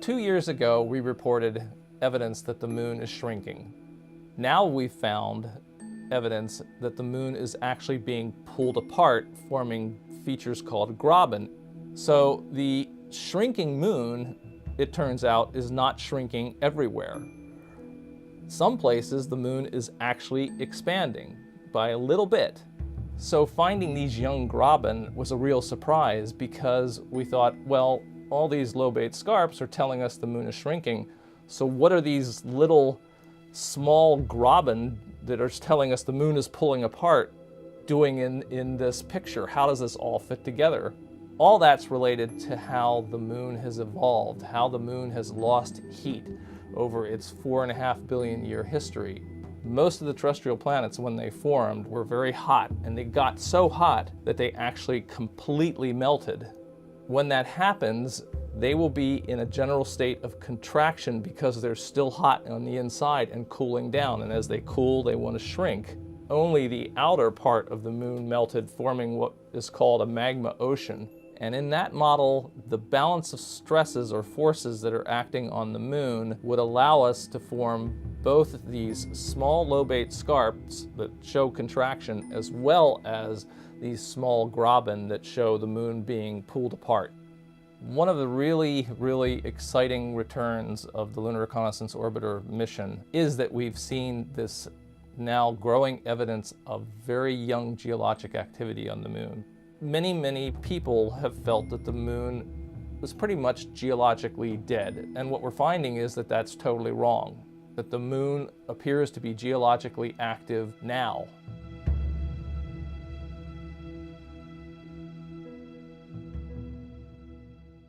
2 years ago, we reported evidence that the moon is shrinking. Now we've found evidence that the moon is actually being pulled apart, forming features called graben. So the shrinking moon, it turns out, is not shrinking everywhere. Some places the moon is actually expanding by a little bit. So finding these young graben was a real surprise, because we thought, well, all these lobate scarps are telling us the moon is shrinking. So what are these little small graben that are telling us the moon is pulling apart doing in this picture? How does this all fit together? All that's related to how the moon has evolved, how the moon has lost heat over its 4.5 billion year history. Most of the terrestrial planets, when they formed, were very hot, and they got so hot that they actually completely melted. When that happens, they will be in a general state of contraction because they're still hot on the inside and cooling down, and as they cool, they want to shrink. Only the outer part of the moon melted, forming what is called a magma ocean. And in that model, the balance of stresses or forces that are acting on the moon would allow us to form both these small lobate scarps that show contraction, as well as these small graben that show the moon being pulled apart. One of the really exciting returns of the Lunar Reconnaissance Orbiter mission is that we've seen this now growing evidence of very young geologic activity on the moon. Many people have felt that the moon was pretty much geologically dead, and what we're finding is that that's totally wrong, that the moon appears to be geologically active now.